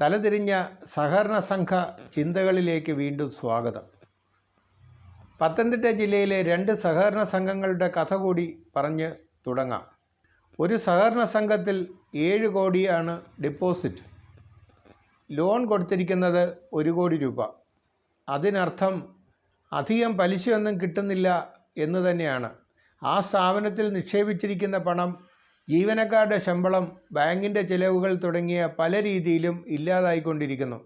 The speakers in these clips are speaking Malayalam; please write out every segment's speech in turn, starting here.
തലതിരിഞ്ഞ സഹകരണ സംഘ ചിന്തകളിലേക്ക് വീണ്ടും സ്വാഗതം. പത്തനംതിട്ട ജില്ലയിലെ 2 സഹകരണ സംഘങ്ങളുടെ കഥ കൂടി പറഞ്ഞ് തുടങ്ങാം. ഒരു സഹകരണ സംഘത്തിൽ 7 കോടിയാണ് ഡെപ്പോസിറ്റ്. ലോൺ കൊടുത്തിരിക്കുന്നത് 1 കോടി രൂപ. അതിനർത്ഥം അധികം പലിശയൊന്നും കിട്ടുന്നില്ല എന്ന് തന്നെയാണ്. ആ സ്ഥാപനത്തിൽ നിക്ഷേപിച്ചിരിക്കുന്ന പണം ജീവനക്കാരുടെ ശമ്പളം, ബാങ്കിൻ്റെ ചിലവുകൾ തുടങ്ങിയ പല രീതിയിലും ഇല്ലാതായിക്കൊണ്ടിരിക്കുന്നു.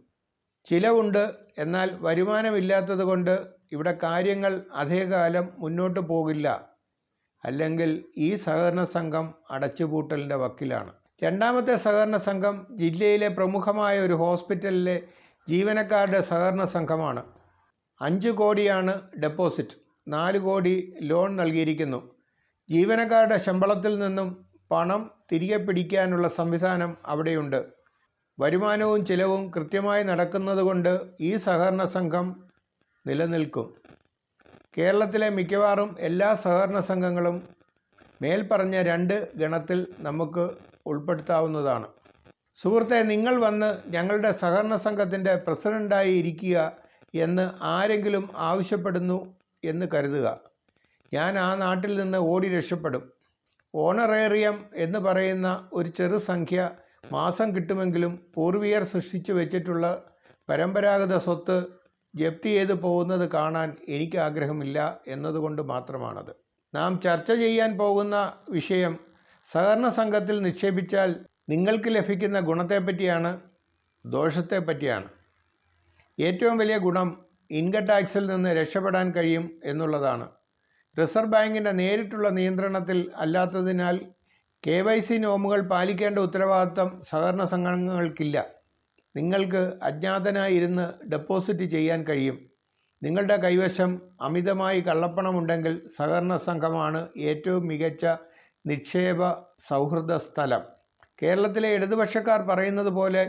ചിലവുണ്ട്, എന്നാൽ വരുമാനമില്ലാത്തതുകൊണ്ട് ഇവിടെ കാര്യങ്ങൾ അധികകാലം മുന്നോട്ട് പോകില്ല. അല്ലെങ്കിൽ ഈ സഹകരണ സംഘം അടച്ചുപൂട്ടലിൻ്റെ വക്കിലാണ്. രണ്ടാമത്തെ സഹകരണ സംഘം ജില്ലയിലെ പ്രമുഖമായ ഒരു ഹോസ്പിറ്റലിലെ ജീവനക്കാരുടെ സഹകരണ സംഘമാണ്. 5 കോടിയാണ് ഡെപ്പോസിറ്റ്. 4 കോടി ലോൺ നൽകിയിരിക്കുന്നു. ജീവനക്കാരുടെ ശമ്പളത്തിൽ നിന്നും പണം തിരികെ പിടിക്കാനുള്ള സംവിധാനം അവിടെയുണ്ട്. വരുമാനവും ചിലവും കൃത്യമായി നടക്കുന്നതുകൊണ്ട് ഈ സഹകരണ സംഘം നിലനിൽക്കും. കേരളത്തിലെ മിക്കവാറും എല്ലാ സഹകരണ സംഘങ്ങളും മേൽപ്പറഞ്ഞ 2 ഗണത്തിൽ നമുക്ക് ഉൾപ്പെടുത്താവുന്നതാണ്. സുഹൃത്തെ, നിങ്ങൾ വന്ന് ഞങ്ങളുടെ സഹകരണ സംഘത്തിൻ്റെ പ്രസിഡൻ്റായി ഇരിക്കുക എന്ന് ആരെങ്കിലും ആവശ്യപ്പെടുന്നു എന്ന് കരുതുക. ഞാൻ ആ നാട്ടിൽ നിന്ന് ഓടി രക്ഷപ്പെടും. ഓണറേറിയം എന്ന് പറയുന്ന ഒരു ചെറു സംഖ്യ മാസം കിട്ടുമെങ്കിലും പൂർവികർ സൃഷ്ടിച്ചു വെച്ചിട്ടുള്ള പരമ്പരാഗത സ്വത്ത് ജപ്തി ചെയ്ത് പോകുന്നത് കാണാൻ എനിക്ക് ആഗ്രഹമില്ല എന്നതുകൊണ്ട് മാത്രമാണത്. നാം ചർച്ച ചെയ്യാൻ പോകുന്ന വിഷയം സഹകരണ സംഘത്തിൽ നിക്ഷേപിച്ചാൽ നിങ്ങൾക്ക് ലഭിക്കുന്ന ഗുണത്തെപ്പറ്റിയാണ്, ദോഷത്തെപ്പറ്റിയാണ്. ഏറ്റവും വലിയ ഗുണം ഇൻകം ടാക്സിൽ നിന്ന് രക്ഷപ്പെടാൻ കഴിയും എന്നുള്ളതാണ്. റിസർവ് ബാങ്കിൻ്റെ നേരിട്ടുള്ള നിയന്ത്രണത്തിൽ അല്ലാത്തതിനാൽ KYC നോമുകൾ പാലിക്കേണ്ട ഉത്തരവാദിത്തം സഹകരണ സംഘങ്ങൾക്കില്ല. നിങ്ങൾക്ക് അജ്ഞാതനായിരുന്ന് ഡെപ്പോസിറ്റ് ചെയ്യാൻ കഴിയും. നിങ്ങളുടെ കൈവശം അമിതമായി കള്ളപ്പണമുണ്ടെങ്കിൽ സഹകരണ സംഘമാണ് ഏറ്റവും മികച്ച നിക്ഷേപ സൗഹൃദ സ്ഥലം. കേരളത്തിലെ ഇടതുപക്ഷക്കാർ പറയുന്നത് പോലെ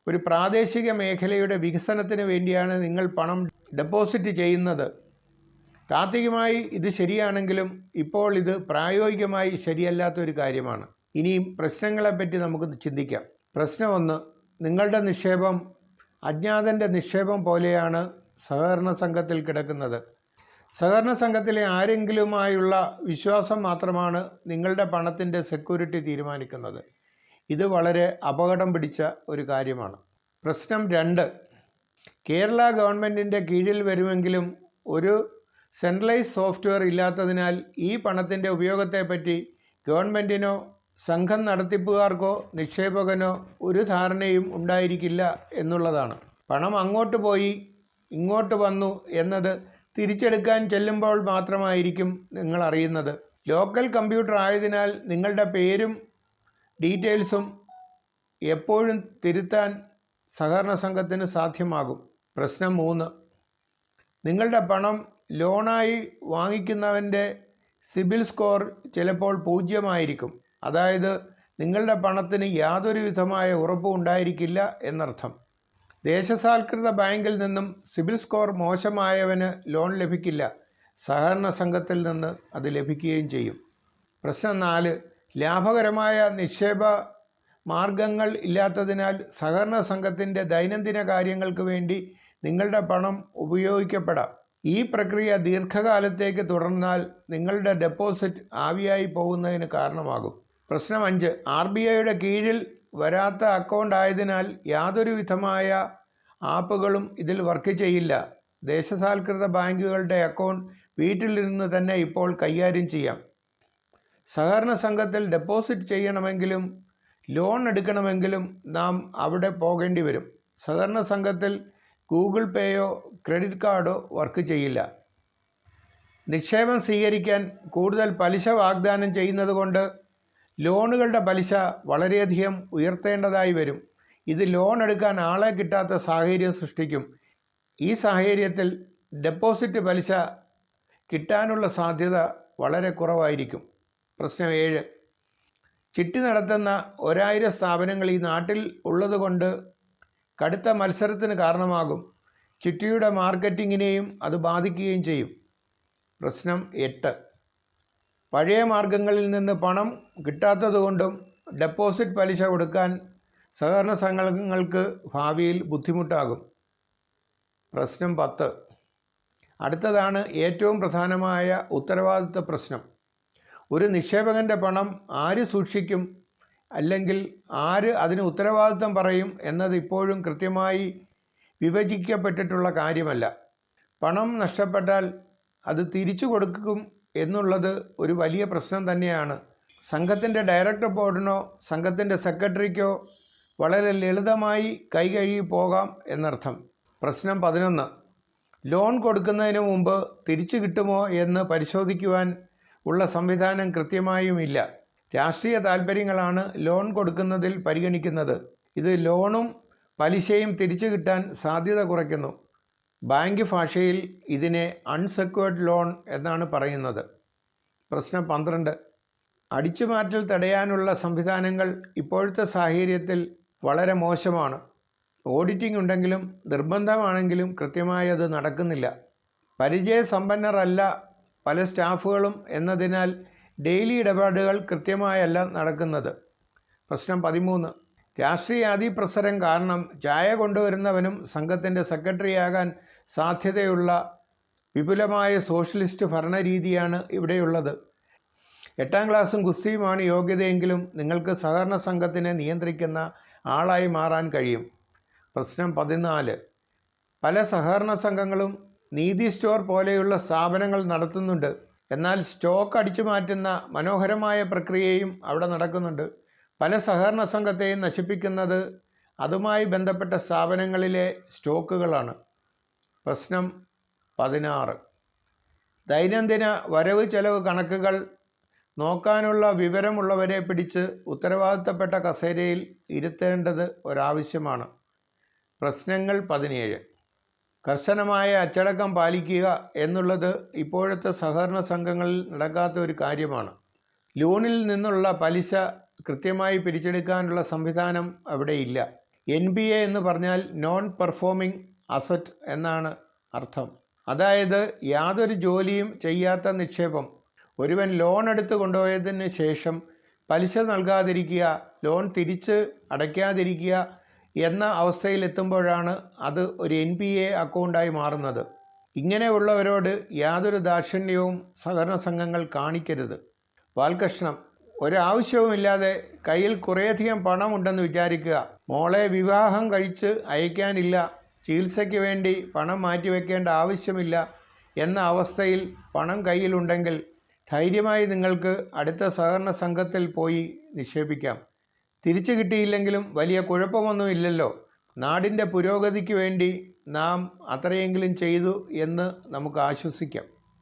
ഒരു പ്രാദേശിക മേഖലയുടെ വികസനത്തിന് വേണ്ടിയാണ് നിങ്ങൾ പണം ഡെപ്പോസിറ്റ് ചെയ്യുന്നത്. താത്വികമായി ഇത് ശരിയാണെങ്കിലും ഇപ്പോൾ ഇത് പ്രായോഗികമായി ശരിയല്ലാത്തൊരു കാര്യമാണ്. ഇനിയും പ്രശ്നങ്ങളെപ്പറ്റി നമുക്ക് ചിന്തിക്കാം. പ്രശ്നം 1, നിങ്ങളുടെ നിക്ഷേപം അജ്ഞാതൻ്റെ നിക്ഷേപം പോലെയാണ് സഹകരണ സംഘത്തിൽ കിടക്കുന്നത്. സഹകരണ സംഘത്തിലെ ആരെങ്കിലുമായുള്ള വിശ്വാസം മാത്രമാണ് നിങ്ങളുടെ പണത്തിൻ്റെ സെക്യൂരിറ്റി തീരുമാനിക്കുന്നത്. ഇത് വളരെ അപകടം പിടിച്ച ഒരു കാര്യമാണ്. പ്രശ്നം 2, കേരള ഗവൺമെൻറ്റിൻ്റെ കീഴിൽ വരുമെങ്കിലും ഒരു സെൻട്രലൈസ് സോഫ്റ്റ്വെയർ ഇല്ലാത്തതിനാൽ ഈ പണത്തിൻ്റെ ഉപയോഗത്തെപ്പറ്റി ഗവൺമെൻറ്റിനോ സംഘം നടത്തിപ്പുകാർക്കോ നിക്ഷേപകനോ ഒരു ധാരണയും ഉണ്ടായിരിക്കില്ല എന്നുള്ളതാണ്. പണം അങ്ങോട്ട് പോയി ഇങ്ങോട്ട് വന്നു എന്നത് തിരിച്ചെടുക്കാൻ ചെല്ലുമ്പോൾ മാത്രമായിരിക്കും നിങ്ങൾ അറിയുന്നത്. ലോക്കൽ കമ്പ്യൂട്ടർ ആയതിനാൽ നിങ്ങളുടെ പേരും ഡീറ്റെയിൽസും എപ്പോഴും തിരുത്താൻ സഹകരണ സംഘത്തിന് സാധ്യമാകും. പ്രശ്നം 3, നിങ്ങളുടെ പണം ലോണായി വാങ്ങിക്കുന്നവൻ്റെ സിബിൽ സ്കോർ ചിലപ്പോൾ 0 ആയിരിക്കും. അതായത് നിങ്ങളുടെ പണത്തിന് യാതൊരു വിധമായ ഉറപ്പും ഉണ്ടായിരിക്കില്ല എന്നർത്ഥം. ദേശസാൽകൃത ബാങ്കിൽ നിന്നും സിബിൽ സ്കോർ മോശമായവന് ലോൺ ലഭിക്കില്ല. സഹകരണ സംഘത്തിൽ നിന്ന് അത് ലഭിക്കുകയും ചെയ്യും. പ്രശ്നം 4, ലാഭകരമായ നിക്ഷേപ മാർഗങ്ങൾ ഇല്ലാത്തതിനാൽ സഹകരണ സംഘത്തിൻ്റെ ദൈനംദിന കാര്യങ്ങൾക്ക് വേണ്ടി നിങ്ങളുടെ പണം ഉപയോഗിക്കപ്പെടാം. ഈ പ്രക്രിയ ദീർഘകാലത്തേക്ക് തുടർന്നാൽ നിങ്ങളുടെ ഡെപ്പോസിറ്റ് ആവിയായി പോകുന്നതിന് കാരണമാകും. പ്രശ്നം 5, RBIയുടെ കീഴിൽ വരാത്ത അക്കൗണ്ട് ആയതിനാൽ യാതൊരു വിധമായ ആപ്പുകളും ഇതിൽ വർക്ക് ചെയ്യില്ല. ദേശസാൽകൃത ബാങ്കുകളുടെ അക്കൗണ്ട് വീട്ടിലിരുന്ന് തന്നെ ഇപ്പോൾ കൈകാര്യം ചെയ്യാം. സഹകരണ സംഘത്തിൽ ഡെപ്പോസിറ്റ് ചെയ്യണമെങ്കിലും ലോൺ എടുക്കണമെങ്കിലും നാം അവിടെ പോകേണ്ടി വരും. സഹകരണ സംഘത്തിൽ ഗൂഗിൾ പേയോ ക്രെഡിറ്റ് കാർഡോ വർക്ക് ചെയ്യില്ല. നിക്ഷേപം സ്വീകരിക്കാൻ കൂടുതൽ പലിശ വാഗ്ദാനം ചെയ്യുന്നതുകൊണ്ട് ലോണുകളുടെ പലിശ വളരെയധികം ഉയർത്തേണ്ടതായി വരും. ഇത് ലോൺ എടുക്കാൻ ആളെ കിട്ടാത്ത സാഹചര്യം സൃഷ്ടിക്കും. ഈ സാഹചര്യത്തിൽ ഡെപ്പോസിറ്റ് പലിശ കിട്ടാനുള്ള സാധ്യത വളരെ കുറവായിരിക്കും. പ്രശ്നം 7, ചിട്ടി നടത്തുന്ന 1000 സ്ഥാപനങ്ങൾ ഈ നാട്ടിൽ ഉള്ളതുകൊണ്ട് കടുത്ത മത്സരത്തിന് കാരണമാകും. ചിട്ടിയുടെ മാർക്കറ്റിങ്ങിനെയും അത് ബാധിക്കുകയും ചെയ്യും. പ്രശ്നം 8, പഴയ മാർഗങ്ങളിൽ നിന്ന് പണം കിട്ടാത്തതുകൊണ്ടും ഡെപ്പോസിറ്റ് പലിശ കൊടുക്കാൻ സഹകരണ സംഘങ്ങൾക്ക് ഭാവിയിൽ ബുദ്ധിമുട്ടാകും. പ്രശ്നം 10. അടുത്തതാണ് ഏറ്റവും പ്രധാനമായ ഉത്തരവാദിത്ത പ്രശ്നം. ഒരു നിക്ഷേപകൻ്റെ പണം ആര് സൂക്ഷിക്കും, അല്ലെങ്കിൽ ആര് അതിന് ഉത്തരവാദിത്തം പറയും എന്നത് ഇപ്പോഴും കൃത്യമായി വിഭജിക്കപ്പെട്ടിട്ടുള്ള കാര്യമല്ല. പണം നഷ്ടപ്പെട്ടാൽ അത് തിരിച്ചു കൊടുക്കും എന്നുള്ളത് ഒരു വലിയ പ്രശ്നം തന്നെയാണ്. സംഘത്തിൻ്റെ ഡയറക്ടർ ബോർഡിനോ സംഘത്തിൻ്റെ സെക്രട്ടറിക്കോ വളരെ ലളിതമായി കൈകഴുകി പോകാം എന്നർത്ഥം. പ്രശ്നം 11. ലോൺ കൊടുക്കുന്നതിന് മുമ്പ് തിരിച്ചു കിട്ടുമോ എന്ന് പരിശോധിക്കുവാൻ ഉള്ള സംവിധാനം കൃത്യമായുമില്ല. രാഷ്ട്രീയ താൽപ്പര്യങ്ങളാണ് ലോൺ കൊടുക്കുന്നതിൽ പരിഗണിക്കുന്നത്. ഇത് ലോണും പലിശയും തിരിച്ചു കിട്ടാൻ സാധ്യത കുറയ്ക്കുന്നു. ബാങ്ക് ഭാഷയിൽ ഇതിനെ അൺസെക്യൂർഡ് ലോൺ എന്നാണ് പറയുന്നത്. പ്രശ്നം 12. അടിച്ചുമാറ്റൽ തടയാനുള്ള സംവിധാനങ്ങൾ ഇപ്പോഴത്തെ സാഹചര്യത്തിൽ വളരെ മോശമാണ്. ഓഡിറ്റിംഗ് ഉണ്ടെങ്കിലും നിർബന്ധമാണെങ്കിലും കൃത്യമായി അത് നടക്കുന്നില്ല. പരിചയസമ്പന്നരല്ല പല സ്റ്റാഫുകളും എന്നതിനാൽ ഡെയിലി ഇടപാടുകൾ കൃത്യമായല്ല നടക്കുന്നത്. പ്രശ്നം 13. രാഷ്ട്രീയ അതിപ്രസരം കാരണം ചായ കൊണ്ടുവരുന്നവനും സംഘത്തിൻ്റെ സെക്രട്ടറിയാകാൻ സാധ്യതയുള്ള വിപുലമായ സോഷ്യലിസ്റ്റ് ഭരണരീതിയാണ് ഇവിടെയുള്ളത്. 8ാം ക്ലാസ്സും ഗുസ്തിയുമാണ് യോഗ്യതയെങ്കിലും നിങ്ങൾക്ക് സഹകരണ സംഘത്തിനെ നിയന്ത്രിക്കുന്ന ആളായി മാറാൻ കഴിയും. പ്രശ്നം 14. പല സഹകരണ സംഘങ്ങളും നീതി സ്റ്റോർ പോലെയുള്ള സ്ഥാപനങ്ങൾ നടത്തുന്നുണ്ട്. എന്നാൽ സ്റ്റോക്ക് അടിച്ചു മാറ്റുന്ന മനോഹരമായ പ്രക്രിയയും അവിടെ നടക്കുന്നുണ്ട്. പല സഹകരണ സംഘത്തെയും നശിപ്പിക്കുന്നത് അതുമായി ബന്ധപ്പെട്ട സ്ഥാപനങ്ങളിലെ സ്റ്റോക്കുകളാണ്. പ്രശ്നം 16. ദൈനംദിന വരവ് ചെലവ് കണക്കുകൾ നോക്കാനുള്ള വിവരമുള്ളവരെ പിടിച്ച് ഉത്തരവാദിത്തപ്പെട്ട കസേരയിൽ ഇരുത്തേണ്ടത് ഒരാവശ്യമാണ്. പ്രശ്നങ്ങൾ 17. കർശനമായ അച്ചടക്കം പാലിക്കുക എന്നുള്ളത് ഇപ്പോഴത്തെ സഹകരണ സംഘങ്ങളിൽ നടക്കാത്ത ഒരു കാര്യമാണ്. ലോണിൽ നിന്നുള്ള പലിശ കൃത്യമായി പിരിച്ചെടുക്കാനുള്ള സംവിധാനം അവിടെയില്ല. NPA എന്ന് പറഞ്ഞാൽ നോൺ പെർഫോമിംഗ് അസറ്റ് എന്നാണ് അർത്ഥം. അതായത് യാതൊരു ജോലിയും ചെയ്യാത്ത നിക്ഷേപം. ഒരുവൻ ലോൺ എടുത്ത് കൊണ്ടുപോയതിന് ശേഷം പലിശ നൽകാതിരിക്കുക, ലോൺ തിരിച്ച് അടയ്ക്കാതിരിക്കുക എന്ന അവസ്ഥയിലെത്തുമ്പോഴാണ് അത് ഒരു NPA അക്കൗണ്ടായി മാറുന്നത്. ഇങ്ങനെയുള്ളവരോട് യാതൊരു ദാക്ഷിണ്യവും സഹകരണ സംഘങ്ങൾ കാണിക്കരുത്. വാൽകഷ്ണം. ഒരാവശ്യവുമില്ലാതെ കയ്യിൽ കുറേയധികം പണമുണ്ടെന്ന് വിചാരിക്കുക. മോളെ വിവാഹം കഴിച്ച് അയക്കാനില്ല, ചികിത്സയ്ക്ക് വേണ്ടി പണം മാറ്റിവെക്കേണ്ട ആവശ്യമില്ല എന്ന അവസ്ഥയിൽ പണം കയ്യിലുണ്ടെങ്കിൽ ധൈര്യമായി നിങ്ങൾക്ക് അടുത്ത സഹകരണ സംഘത്തിൽ പോയി നിക്ഷേപിക്കാം. തിരിച്ചു കിട്ടിയില്ലെങ്കിലും വലിയ കുഴപ്പമൊന്നുമില്ലല്ലോ. നാടിൻ്റെ പുരോഗതിക്ക് വേണ്ടി നാം അത്രയെങ്കിലും ചെയ്തു എന്ന് നമുക്ക് ആശ്വസിക്കാം.